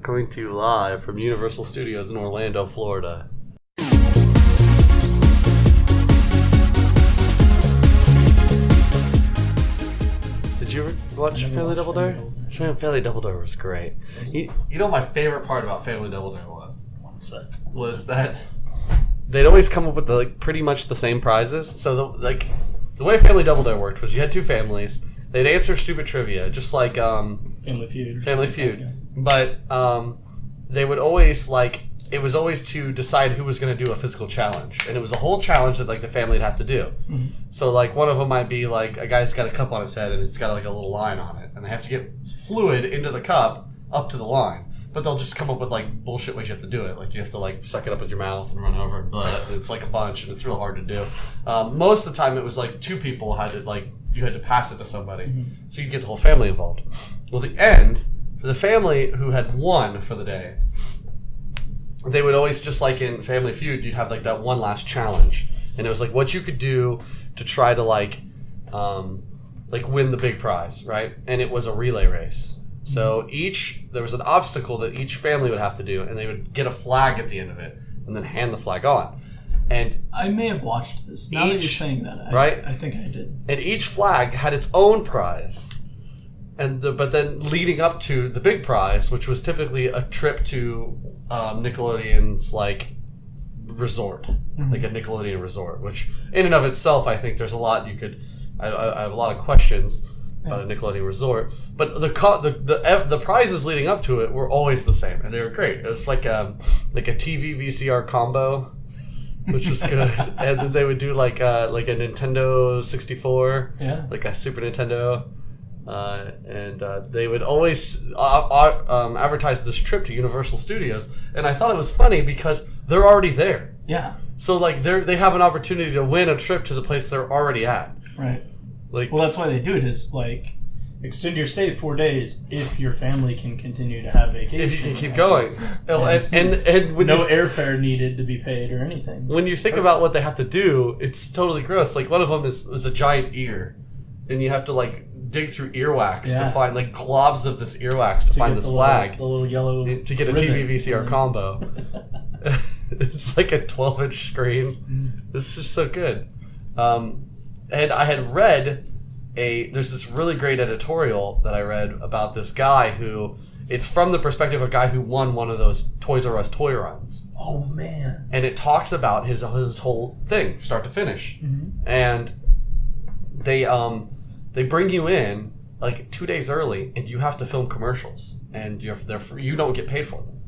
Coming to you live from Universal Studios in Orlando, Florida. Did you ever watch Family Double Dare? Family Double Dare was great. You know what my favorite part about Family Double Dare was? What's that? Was that they'd always come up with pretty much the same prizes. So the way Family Double Dare worked was you had two families. They'd answer stupid trivia, just like Family Feud. Family Feud. Yeah. But they would always it was always to decide who was going to do a physical challenge, and it was a whole challenge that the family would have to do. Mm-hmm. So one of them might be a guy's got a cup on his head and it's got a little line on it, and they have to get fluid into the cup up to the line. But they'll just come up with bullshit ways you have to do it. You have to suck it up with your mouth and run over it, but it's a bunch, and it's real hard to do. Most of the time, it was two people had to you had to pass it to somebody, so you get the whole family involved. Well, the end for the family who had won for the day, they would always just in Family Feud, you'd have that one last challenge, and it was what you could do to try to win the big prize, right? And it was a relay race. So there was an obstacle that each family would have to do, and they would get a flag at the end of it, and then hand the flag on. And I may have watched this. Now that you're saying that, right? I think I did. And each flag had its own prize, but then leading up to the big prize, which was typically a trip to Nickelodeon's resort, a Nickelodeon resort. Which in and of itself, I think there's a lot you could. I have a lot of questions about a Nickelodeon resort, but the prizes leading up to it were always the same, and they were great. It was like a TV VCR combo, which was good, and then they would do a Nintendo 64, a Super Nintendo, and they would always advertise this trip to Universal Studios, and I thought it was funny because they're already there. Yeah. So they have an opportunity to win a trip to the place they're already at. Right. Well, that's why they do it. Is extend your stay 4 days if your family can continue to have vacation. If you can keep going, and when no airfare needed to be paid or anything. When you think about what they have to do, it's totally gross. One of them was a giant ear, and you have to dig through earwax to find globs of this earwax to find this flag, the little yellow to get a TV VCR combo. It's a 12-inch screen. This is so good. And I had read there's this really great editorial that I read about this guy who, it's from the perspective of a guy who won one of those Toys R Us toy runs. Oh, man. And it talks about his whole thing, start to finish. Mm-hmm. And they bring you in 2 days early, and you have to film commercials, and you don't get paid for them.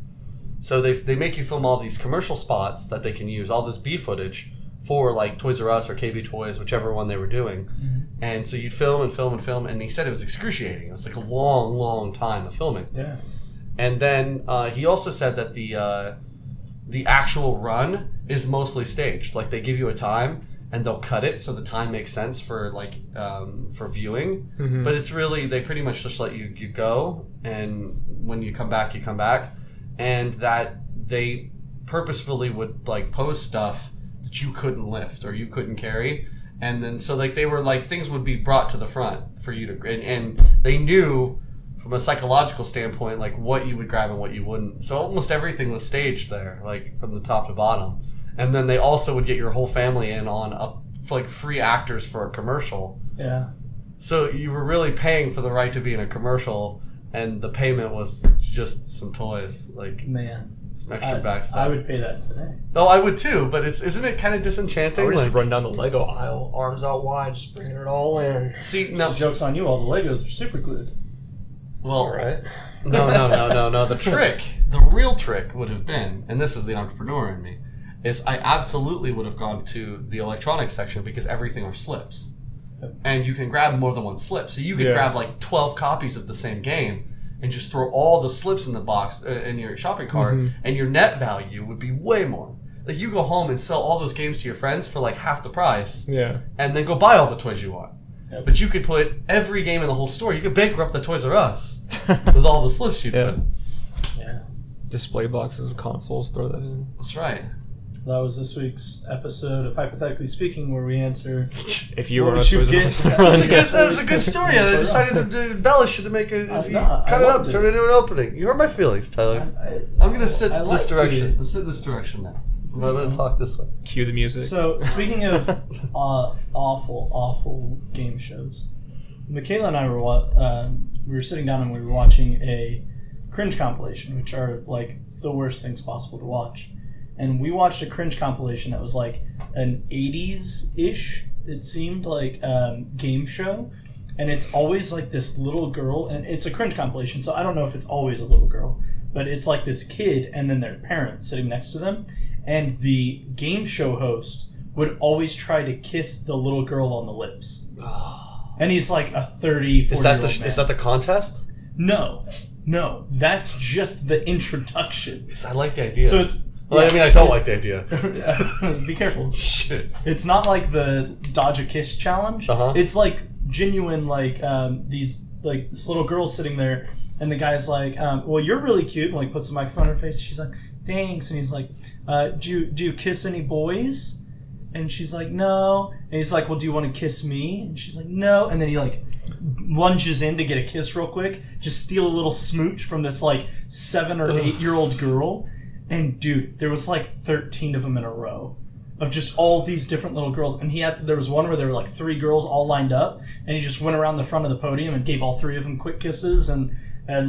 So they make you film all these commercial spots that they can use, all this B footage, for Toys R Us or KB Toys, whichever one they were doing. Mm-hmm. And so you'd film and film and film, and he said it was excruciating. It was a long, long time of filming. Yeah. And then he also said that the actual run is mostly staged. They give you a time, and they'll cut it so the time makes sense for for viewing. Mm-hmm. But it's really, they pretty much just let you go, and when you come back, you come back. And that they purposefully would post stuff that you couldn't lift or you couldn't carry, and then so they were things would be brought to the front for you to, and they knew from a psychological standpoint what you would grab and what you wouldn't. So almost everything was staged there, from the top to bottom. And then they also would get your whole family in on free actors for a commercial. Yeah. So you were really paying for the right to be in a commercial, and the payment was just some toys, man. Some extra backstab. I would pay that today. Oh, I would too, but isn't it kind of disenchanting? I would just run down the Lego aisle, arms out wide, just bringing it all in. See, no, joke's on you. All the Legos are super glued. Well, all right. No. The real trick would have been, and this is the entrepreneur in me, is I absolutely would have gone to the electronics section because everything are slips, and you can grab more than one slip. So you could grab 12 copies of the same game and just throw all the slips in the box in your shopping cart, and your net value would be way more. You go home and sell all those games to your friends for half the price, and then go buy all the toys you want. Yep. But you could put every game in the whole store. You could bankrupt the Toys R Us with all the slips you put. Yeah. Display boxes of consoles, throw that in. That's right. That was this week's episode of Hypothetically Speaking, where we answer If you what were would on you Toys R get? Us. That was a good story. I decided to embellish it to make it. I Cut it loved up, it. turn it into an opening. You hurt my feelings, Tyler. I'm gonna sit I this liked direction. it. I'm sitting this direction now. I'm gonna talk this way. Cue the music. So, speaking of awful game shows, Michaela and I we were sitting down and we were watching a cringe compilation, which are like the worst things possible to watch. And we watched a cringe compilation that was like an 80s-ish, it seemed like, game show. And it's always like this little girl, and it's a cringe compilation, so I don't know if it's always a little girl, but it's like this kid and then their parents sitting next to them. And the game show host would always try to kiss the little girl on the lips. And he's like a 30, 40 year old man. Is that the contest? No, that's just the introduction. I like the idea. So it's... Well, I mean, I don't like the idea. Be careful. Shit. It's not like the Dodge a Kiss challenge. Uh-huh. It's like genuine, like, this little girl's sitting there, and the guy's like, well, you're really cute, and like puts the microphone in her face. She's like, thanks. And he's like, do you kiss any boys? And she's like, no. And he's like, well, do you want to kiss me? And she's like, no. And then he like lunges in to get a kiss real quick, just steal a little smooch from this like 7 or 8 year old girl. And dude, there was like 13 of them in a row of just all these different little girls. And there was one where there were like 3 girls all lined up, and he just went around the front of the podium and gave all 3 of them quick kisses. And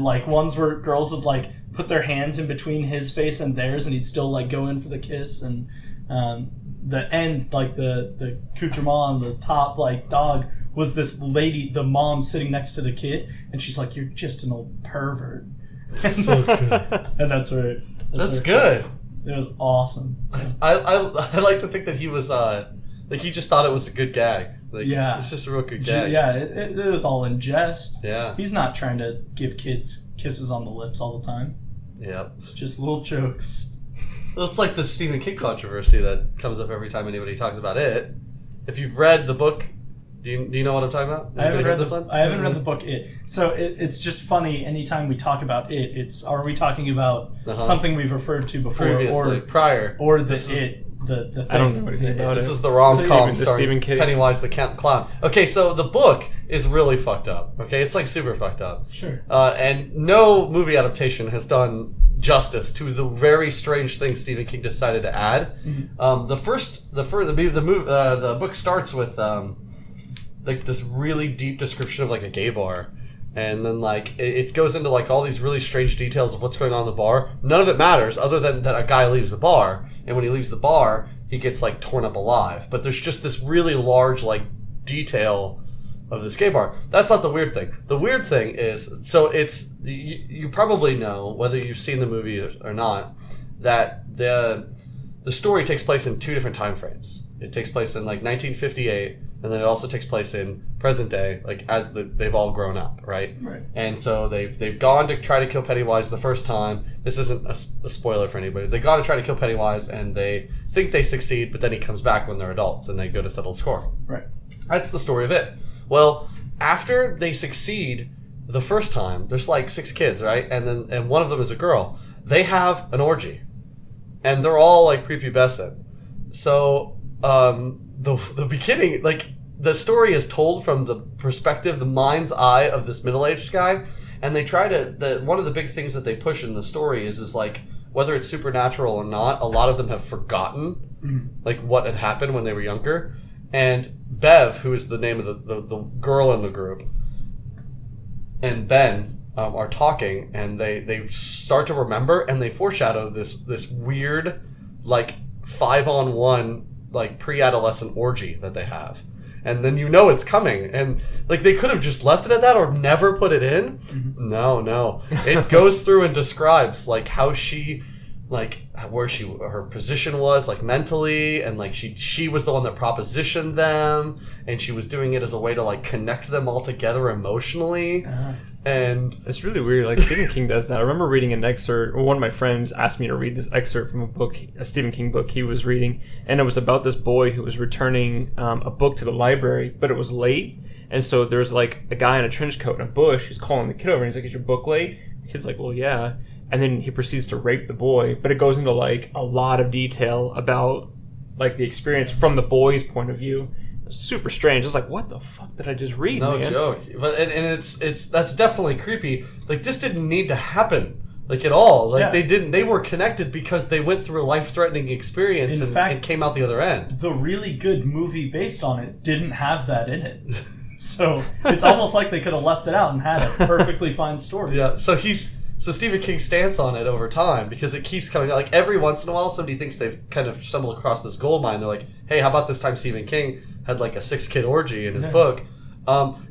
like ones where girls would like put their hands in between his face and theirs, and he'd still like go in for the kiss. And the end, like the accoutrement, the top like dog was this lady, the mom sitting next to the kid, and she's like, "You're just an old pervert." So good. And that's where. That's good. It was awesome. So, I like to think that he was like he just thought it was a good gag. Like, yeah, it's just a real good gag. Yeah, it was all in jest. Yeah, he's not trying to give kids kisses on the lips all the time. Yeah, it's just little jokes. Well, it's like the Stephen King controversy that comes up every time anybody talks about it. If you've read the book, do you know what I'm talking about? I haven't read this one. I haven't read the book It. So it's just funny. Anytime we talk about it, are we talking about something we've referred to before, previously, prior, or the thing? I don't know anything about This it. is the rom-com starring Stephen King. Pennywise the Clown. Okay, so the book is really fucked up. Okay, it's like super fucked up. Sure. And no movie adaptation has done justice to the very strange thing Stephen King decided to add. Mm-hmm. The book starts with like this really deep description of like a gay bar, and then like it goes into like all these really strange details of what's going on in the bar. None of it matters other than that a guy leaves the bar, and when he leaves the bar he gets like torn up alive. But there's just this really large like detail of this gay bar. That's not the weird thing. The weird thing is, so it's you probably know, whether you've seen the movie or not, that the story takes place in 2 different time frames. It takes place in like 1958, and then it also takes place in present day, like as they've all grown up, right? Right. And so they've gone to try to kill Pennywise the first time. This isn't a spoiler for anybody. They gone to try to kill Pennywise, and they think they succeed, but then he comes back when they're adults, and they go to settle the score. Right. That's the story of it. Well, after they succeed the first time, there's like 6 kids, right? And one of them is a girl. They have an orgy, and they're all like prepubescent. So the beginning, like the story is told from the perspective, the mind's eye of this middle-aged guy, and they try to. One of the big things that they push in the story is like whether it's supernatural or not. A lot of them have forgotten like what had happened when they were younger. And Bev, who is the name of the girl in the group, and Ben are talking, and they start to remember, and they foreshadow this weird like 5-on-1 like pre-adolescent orgy that they have. And then you know it's coming, and like they could have just left it at that or never put it in. No, it goes through and describes like how she, like where her position was like mentally, and like she was the one that propositioned them, and she was doing it as a way to like connect them all together emotionally. And it's really weird. Like Stephen King does that. I remember reading an excerpt, or one of my friends asked me to read this excerpt from a Stephen King book he was reading, and it was about this boy who was returning a book to the library, but it was late, and so there's like a guy in a trench coat in a bush who's calling the kid over, and he's like, "Is your book late?" The kid's like, "Well, yeah." and then he proceeds to rape the boy. But it goes into like a lot of detail about like the experience from the boy's point of view. It's super strange. It's like, what the fuck did I just read? No man? joke. But and it's that's definitely creepy. Like this didn't need to happen. Like at all. Like they were connected because they went through a life-threatening experience and came out the other end. The really good movie based on it didn't have that in it. So it's almost like they could have left it out and had a perfectly fine story. Yeah, so Stephen King's stance on it over time, because it keeps coming out. Like every once in a while somebody thinks they've kind of stumbled across this gold mine. They're like, hey, how about this time Stephen King had like a 6-kid orgy in his book?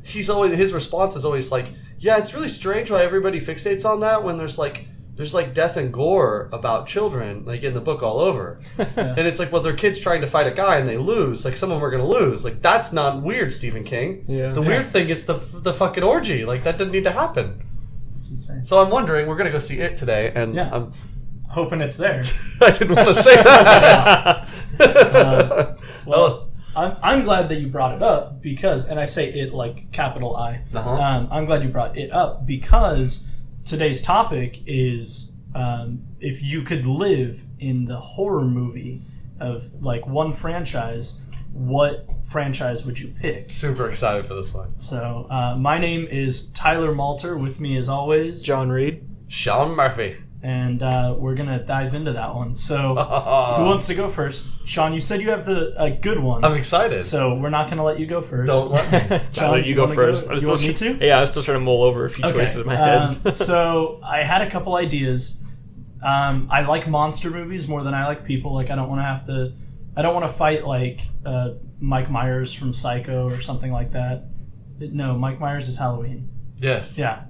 His response is always like, yeah, it's really strange why everybody fixates on that when there's like death and gore about children, like in the book all over. And it's like, well, they're kids trying to fight a guy and they lose. Like, some of them are going to lose. Like, that's not weird, Stephen King. Yeah. The weird thing is the fucking orgy. Like, that didn't need to happen. It's insane. So I'm wondering, we're going to go see it today, and I'm hoping it's there. I didn't want to say that. I'm glad that you brought it up because, and I say it like capital I. I'm glad you brought it up because today's topic is if you could live in the horror movie of like one franchise, what franchise would you pick? Super excited for this one. So my name is Tyler Malter. With me as always, John Reed, Sean Murphy. And we're going to dive into that one. So who wants to go first? Sean, you said you have a good one. I'm excited. So we're not going to let you go first. Don't let me. John, you go first. You want me to? Yeah, I was still trying to mull over a few choices in my head. So I had a couple ideas. I like monster movies more than I like people. Like I don't want to fight like Mike Myers from Psycho or something like that. No, Mike Myers is Halloween. Yes. Yeah,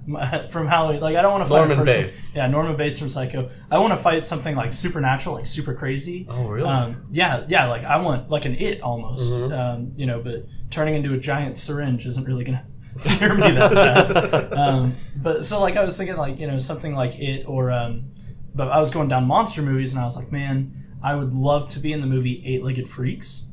from Halloween. Like I don't want to fight Norman a person. Bates. Yeah, Norman Bates from Psycho. I want to fight something like supernatural, like super crazy. Oh, really? Yeah. Like I want like an It almost. But turning into a giant syringe isn't really gonna scare me that bad. But so like I was thinking like something like It or but I was going down monster movies and I was like, man, I would love to be in the movie Eight-Legged Freaks.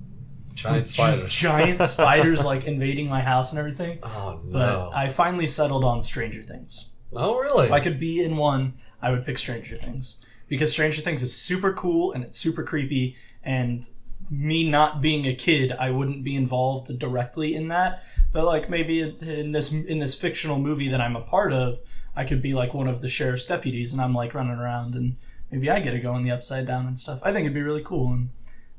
Giant spiders. Just giant spiders like invading my house and everything. Oh, no. But I finally settled on Stranger Things. Oh, really? If I could be in one, I would pick Stranger Things. Because Stranger Things is super cool and it's super creepy. And me not being a kid, I wouldn't be involved directly in that. But like maybe in this fictional movie that I'm a part of, I could be like one of the sheriff's deputies and I'm like running around and maybe I get to go in the Upside Down and stuff. I think it'd be really cool.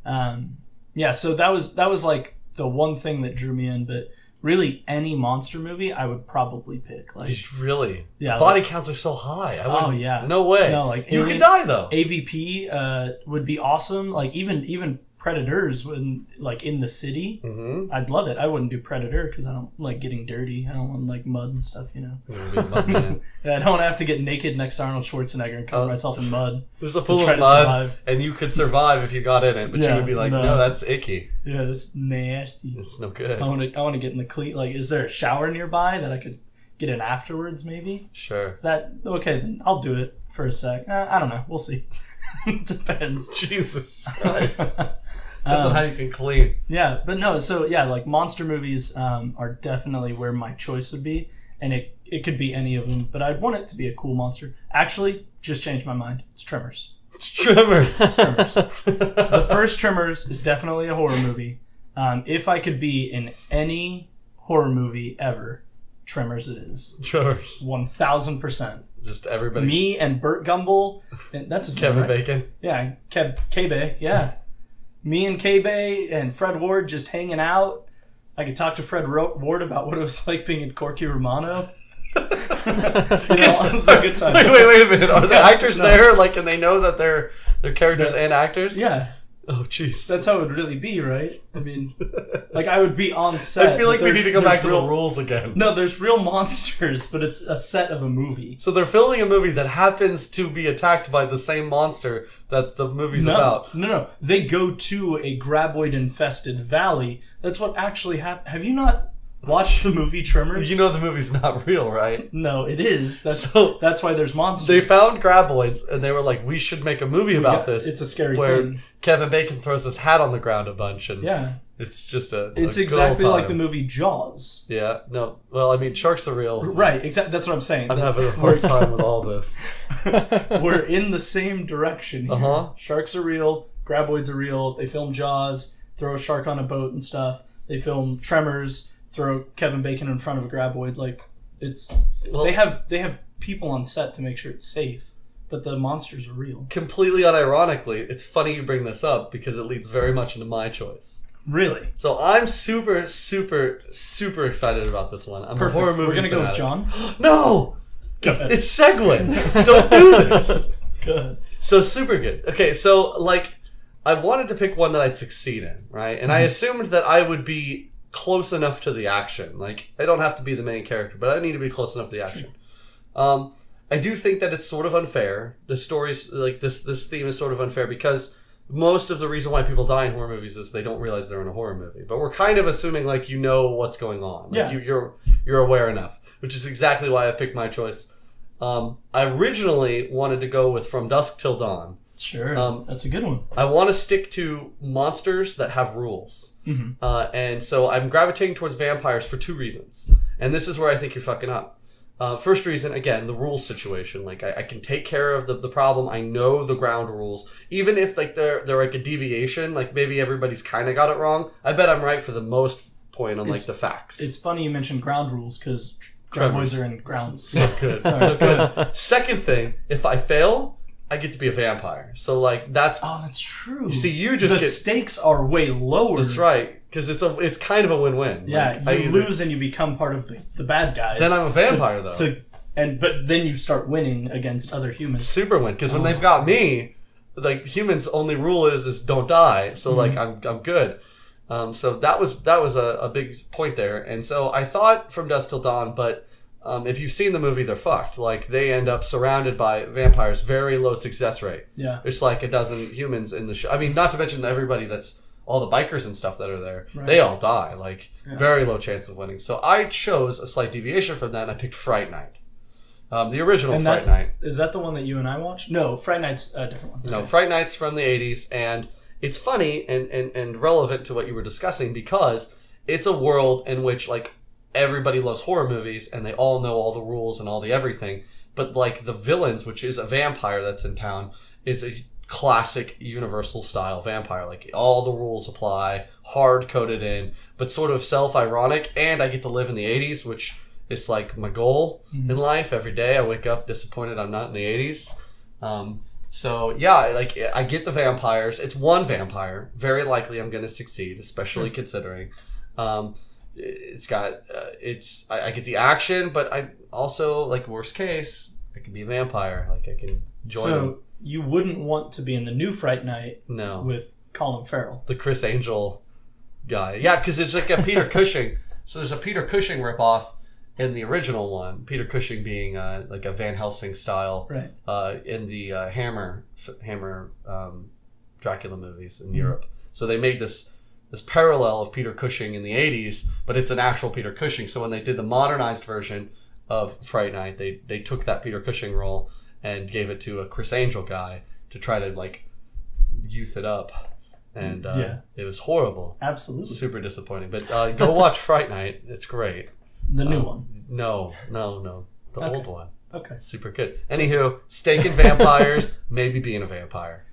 And yeah, so that was like the one thing that drew me in, but really any monster movie I would probably pick. Like really? Yeah. Body counts are so high. Oh yeah. No way. No, like you could die though. AVP would be awesome. Like even Predators when like in the city. Mm-hmm. I'd love it. I wouldn't do Predator because I don't like getting dirty. I don't want like mud and stuff, Mud, man. Yeah, I don't want to have to get naked next to Arnold Schwarzenegger and cover myself in mud. There's a pool of mud, and you could survive if you got in it, but you would be like, no, that's icky. Yeah, that's nasty. It's no good. I want to get in the clean. Like, is there a shower nearby that I could get in afterwards? Maybe. Sure. Is that okay? Then I'll do it for a sec. I don't know. We'll see. Depends. Jesus Christ. That's on how you can clean. Yeah, but no, so yeah, like monster movies are definitely where my choice would be, and it could be any of them, but I'd want it to be a cool monster. Actually, just changed my mind. It's Tremors. It's Tremors. It's Tremors. The first Tremors is definitely a horror movie. If I could be in any horror movie ever, Tremors it is. Tremors. 1000%. Just everybody. Me and Burt Gumble. And that's his Kevin name, right? Bacon. Yeah, K-Bay, yeah. Me and K-Bay and Fred Ward just hanging out. I could talk to Fred Ward about what it was like being in Corky Romano. A good time. Wait a minute. Are the actors there? Like, and they know that they're characters and actors? Yeah. Oh, jeez. That's how it would really be, right? I mean, like I would be on set. I feel like we need to go back to the rules again. No, there's real monsters, but it's a set of a movie. So they're filming a movie that happens to be attacked by the same monster that the movie's about. No. They go to a graboid-infested valley. That's what actually happened. Have you not watched the movie Tremors? You know the movie's not real, right? No, it is. That's why there's monsters. They found graboids, and they were like, we should make a movie about this. It's a scary where thing. Kevin Bacon throws his hat on the ground a bunch. And It's just a It's good exactly old like the time. movie Jaws. Yeah, no. Well, I mean, sharks are real. Right, exactly. That's what I'm saying. I'm That's- having a hard time with all this. We're in the same direction here. Uh-huh. Sharks are real. Graboids are real. They film Jaws, throw a shark on a boat and stuff. They film Tremors, throw Kevin Bacon in front of a graboid. Like it's Well, they have people on set to make sure it's safe, but the monsters are real. completely unironically, it's funny you bring this up because it leads very much into my choice. Really? So I'm super, super, super excited about this one. I'm Perfect. a horror movie We're gonna go with fanatic. John. No! Go ahead. It's segues. Don't do this. Good. So super good. Okay, so like I wanted to pick one that I'd succeed in, right? And I assumed that I would be close enough to the action. Like I don't have to be the main character, but I need to be close enough to the action. I do think that it's sort of unfair. The stories like this theme is sort of unfair because most of the reason why people die in horror movies is they don't realize they're in a horror movie. But we're kind of assuming like you know what's going on. Like, Yeah. you're aware enough, which is exactly why I picked my choice. I originally wanted to go with From Dusk Till Dawn. Sure. That's a good one. I want to stick to monsters that have rules. Mm-hmm. And so I'm gravitating towards vampires for two reasons. And this is where I think you're fucking up. First reason, again, the rules situation. Like I can take care of the problem. I know the ground rules. Even if like they're like a deviation, like maybe everybody's kind of got it wrong. I bet I'm right for the most point on like the facts. It's funny you mentioned ground rules because Tremors. graboids are in grounds. So good. So good. Second thing, if I fail, I get to be a vampire. So like that's Oh, that's true. you see you just the get stakes are way lower. that's right because it's kind of a win-win. Yeah, Like, you lose and you become part of the bad guys. Then I'm a vampire though. But then you start winning against other humans. Super win because when they've got me, like humans' only rule is don't die. So like Mm-hmm. I'm good. So that was a big point there. And so I thought From Dusk Till Dawn, but if you've seen the movie, they're fucked. Like they end up surrounded by vampires, very low success rate. Yeah. There's like a dozen humans in the show. I mean, not to mention everybody that's all the bikers and stuff that are there. Right. They all die. Like Yeah. very low chance of winning. So I chose a slight deviation from that, and I picked Fright Night. The original And Fright Night. is that the one that you and I watched? No, Fright Night's a different one. No, Fright Night's from the 80s, and it's funny and relevant to what you were discussing because it's a world in which, like, everybody loves horror movies and they all know all the rules and all the everything, but, like, the villains, which is a vampire that's in town, is a classic universal-style vampire. Like, all the rules apply, hard-coded in, but sort of self-ironic, and I get to live in the 80s, which is, like, my goal in life. Every day I wake up disappointed I'm not in the 80s. So yeah, like I get the vampires. It's one vampire. Very likely I'm going to succeed, especially considering it's got I get the action, but I also like worst case I can be a vampire. Like I can join them. So you wouldn't want to be in the new Fright Night No, with Colin Farrell. the Chris Angel guy. Yeah, because it's like a Peter Cushing. So there's a Peter Cushing ripoff in the original one. Peter Cushing being like a Van Helsing style Right. in the Hammer Dracula movies in Europe. So they made this parallel of Peter Cushing in the 80s, but it's an actual Peter Cushing. So when they did the modernized version of Fright Night, they took that Peter Cushing role and gave it to a Chris Angel guy to try to like youth it up. And it was horrible. Absolutely. Super disappointing. But go watch Fright Night. It's great. The new one. No. The Okay. old one. Okay. Super good. Anywho, steak and vampires, maybe being a vampire.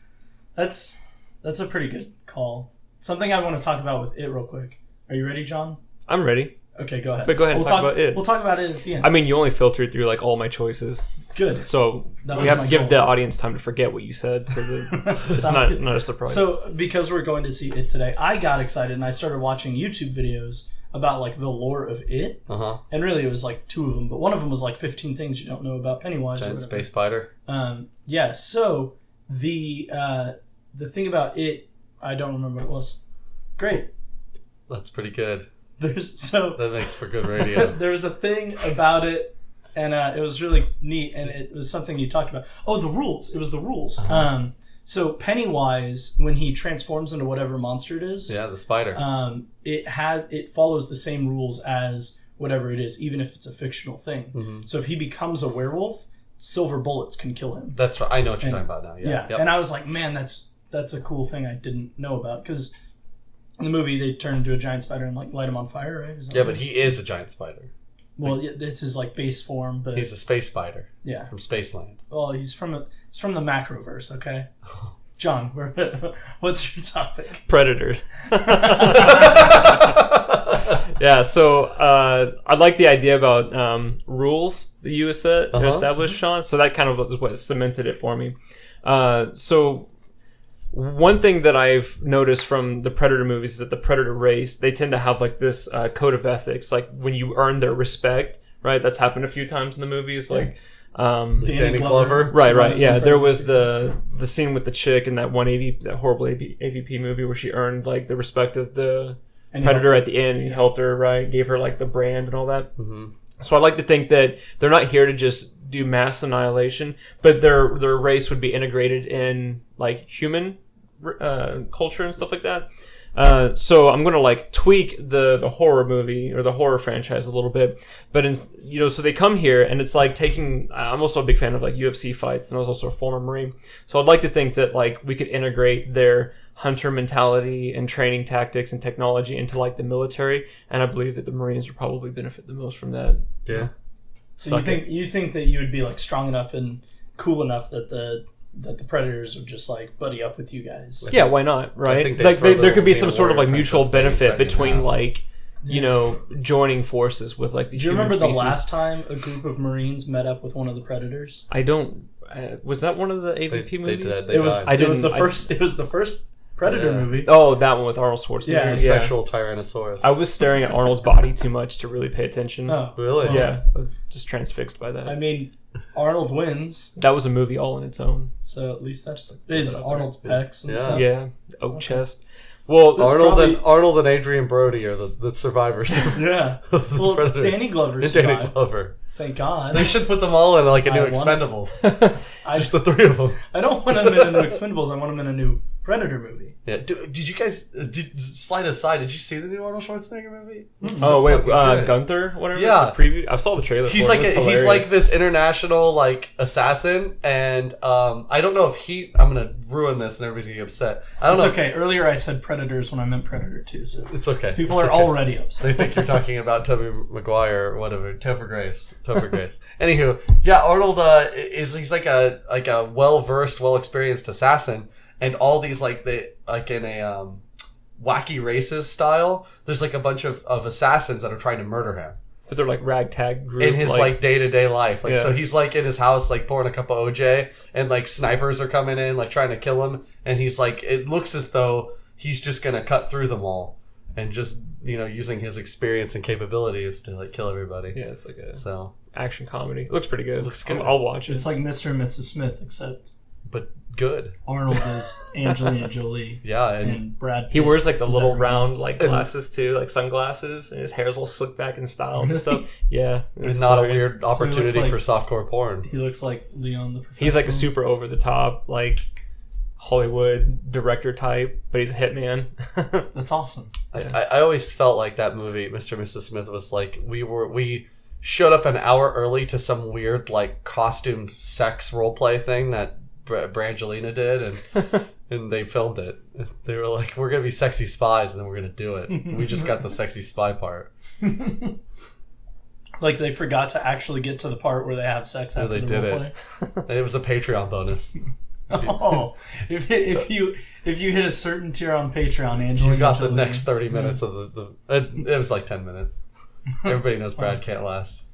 That's a pretty good call. Something I want to talk about with it real quick. Are you ready, John? I'm ready. Okay, go ahead. But go ahead and talk about it. We'll talk about it at the end. I mean, you only filtered through like all my choices, Good. so That we was have my to give goal. the audience time to forget what you said, so that it's Sounds good. not a surprise. So, because we're going to see it today, I got excited and I started watching YouTube videos about like the lore of it. Uh-huh. And really, it was like 2 of them, but one of them was like 15 things you don't know about Pennywise. or Giant whatever. space spider. Yeah. So the thing about it, I don't remember what it was. Great. That's pretty good. That makes for good radio. there was a thing about it, and it was really neat, and it was something you talked about. Oh, the rules. It was the rules. Uh-huh. So Pennywise, when he transforms into whatever monster it is, Yeah, the spider. it follows the same rules as whatever it is, even if it's a fictional thing. Mm-hmm. So if he becomes a werewolf, silver bullets can kill him. That's right. I know what you're talking about now. Yeah. Yeah. Yep. And I was like, man, that's a cool thing I didn't know about, because In the movie, they turn into a giant spider and like light him on fire, right? Is that Yeah, what but it he is? is a giant spider. Well, yeah, this is like base form, but He's a space spider yeah. from Spaceland. Well, he's from the Macroverse, okay? John, what's your topic? Predator. Yeah, so I like the idea about rules that you established, Sean. So that kind of was what cemented it for me. So one thing that I've noticed from the Predator movies is that the Predator race, they tend to have like this code of ethics. Like when you earn their respect, right? That's happened a few times in the movies. Like Danny Glover. Right. Yeah, there was the scene with the chick in that that horrible AVP movie where she earned like the respect of the Predator at the end. He helped her, right? Gave her like the brand and all that. Mm-hmm. So I like to think that they're not here to just do mass annihilation, but their race would be integrated in like human culture and stuff like that. So I'm gonna like tweak the horror movie or the horror franchise a little bit, but so they come here and it's like taking. I'm also a big fan of like UFC fights, and I was also a former Marine, so I'd like to think that like we could integrate their hunter mentality and training tactics and technology into like the military, and I believe that the Marines would probably benefit the most from that. Yeah. So you think that you would be like strong enough and cool enough that the Predators would just like buddy up with you guys? Yeah, why not? Right? I think Like there could be some Xena sort of like Warrior mutual Princess thing benefit that you between have. like joining forces with like the Do you human remember species. the last time a group of Marines met up with one of the Predators? I don't. Was that one of the AVP They movies? did. It was. died. It was the first. It was the first Predator Yeah. movie. Oh, that one with Arnold Schwarzenegger. Yeah. The sexual Tyrannosaurus. I was staring at Arnold's body too much to really pay attention. Oh, Really? Yeah, I was just transfixed by that. I mean, Arnold wins, That was a movie all in its own. so at least that's put is that out there. Arnold's pecs and Yeah. stuff. Yeah, oak chest. Well, Arnold and Adrian Brody are the survivors of Yeah. of the Well, Predators. Danny Glover And Danny survived. Glover. Thank God. They should put them all in like a new I want- Expendables. I, Just the three of them. I don't want him in a new Expendables. I want him in a new Predator movie. Yeah. Did you guys slide aside? Did you see the new Arnold Schwarzenegger movie? It's oh so wait, fucking good. Gunther, whatever. Yeah. The preview. I saw the trailer. He's for it. like It was he's hilarious. like this international like assassin, and I don't know if I'm gonna ruin this and everybody's gonna get upset. I don't It's know. okay. Earlier I said Predators when I meant Predator 2, so It's okay. people It's are okay. already upset. They think you're talking about Tobey Maguire or whatever. Topher Grace. Anywho, yeah, Arnold he's like a well versed, well experienced assassin, and all these like in a wacky races style. There's like a bunch of assassins that are trying to murder him But they're like ragtag group. in his like day to day life. Like Yeah. so, he's like in his house like pouring a cup of OJ, and like snipers are coming in like trying to kill him, and he's like it looks as though he's just gonna cut through them all, and just using his experience and capabilities to like kill everybody. Yeah, it's like a So, action comedy. It looks pretty good. Looks good. I'll watch it. It's like Mr. and Mrs. Smith, except but good. Arnold is Angelina Jolie Yeah, and and Brad Pitt. He wears like the is little everyone round else. like glasses too, like sunglasses, and his hair's all slicked back in style and stuff. Yeah, it's not a hilarious. weird So he looks opportunity like- for softcore porn. He looks like Leon the Professional. He's like a super over the top like Hollywood director type, but he's a hitman. That's awesome. I always felt like that movie, Mr. and Mrs. Smith, was like we showed up an hour early to some weird like costume sex role play thing that Brangelina did, and they filmed it. They were like, "We're gonna be sexy spies, and then we're gonna do it." We just got the sexy spy part. Like they forgot to actually get to the part where they have sex after they the did roleplay. And it was a Patreon bonus. Oh, if you hit a certain tier on Patreon, Angelina You got the Jolie- next 30 minutes of the it was like 10 minutes. Everybody knows Brad can't last.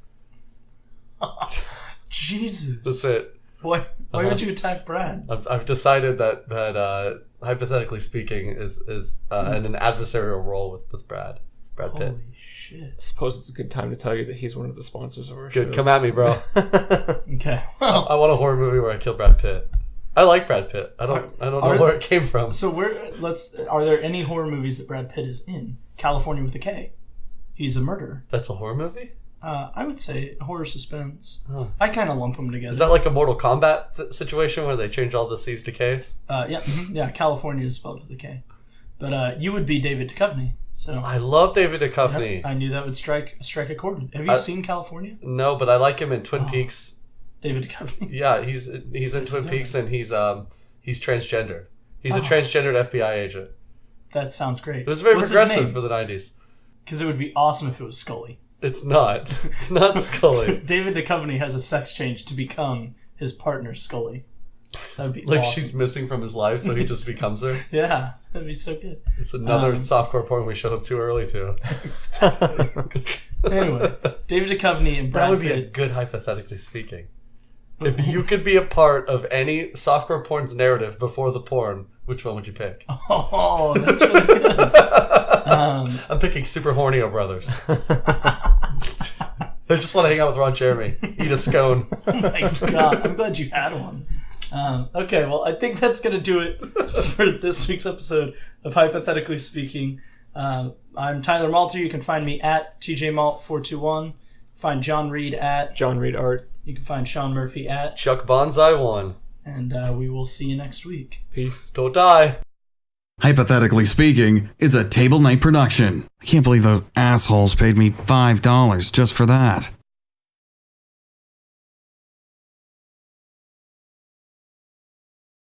Jesus. That's it. Why would you attack Brad? I've decided that hypothetically speaking is in an adversarial role with Brad Pitt. Holy shit. I suppose it's a good time to tell you that he's one of the sponsors of our show. Good, come at me, bro. Okay. Well, I want a horror movie where I kill Brad Pitt. I like Brad Pitt. I don't know where it came from. so are there any horror movies that Brad Pitt is in? California with a K. He's a murderer. That's a horror movie? I would say horror suspense. Oh. I kind of lump them together. Is that like a Mortal Kombat situation where they change all the C's to K's? Yeah. California is spelled with a K. But you would be David Duchovny. So I love David Duchovny. I knew that would strike a chord. Have you seen California? No, but I like him in Twin Peaks. David Duchovny. Yeah, he's in Twin Peaks, and he's transgender. He's a transgendered FBI agent. That sounds great. It was very What's progressive for the 90s. Because it would be awesome if it was Scully. It's not. It's not Scully. David Duchovny has a sex change to become his partner, Scully. That would be Like awesome. she's missing from his life, so he just becomes her. Yeah, that'd be so good. It's another softcore porn we showed up too early to. Anyway, David Duchovny and Brad That would be a Pitt. good hypothetically speaking. If you could be a part of any softcore porn's narrative before the porn, which one would you pick? Oh, that's really good. I'm picking Super Hornio Brothers. I just want to hang out with Ron Jeremy, eat a scone. Oh my god, I'm glad you had one. Okay, well, I think that's going to do it for this week's episode of Hypothetically Speaking. I'm Tyler Malter. You can find me at TJMalt421. Find John Reed at John Reed Art. You can find Sean Murphy at Chuck Bonsai 1. And we will see you next week. Peace. Don't die. Hypothetically Speaking is a Table Night production. I can't believe those assholes paid me $5 just for that.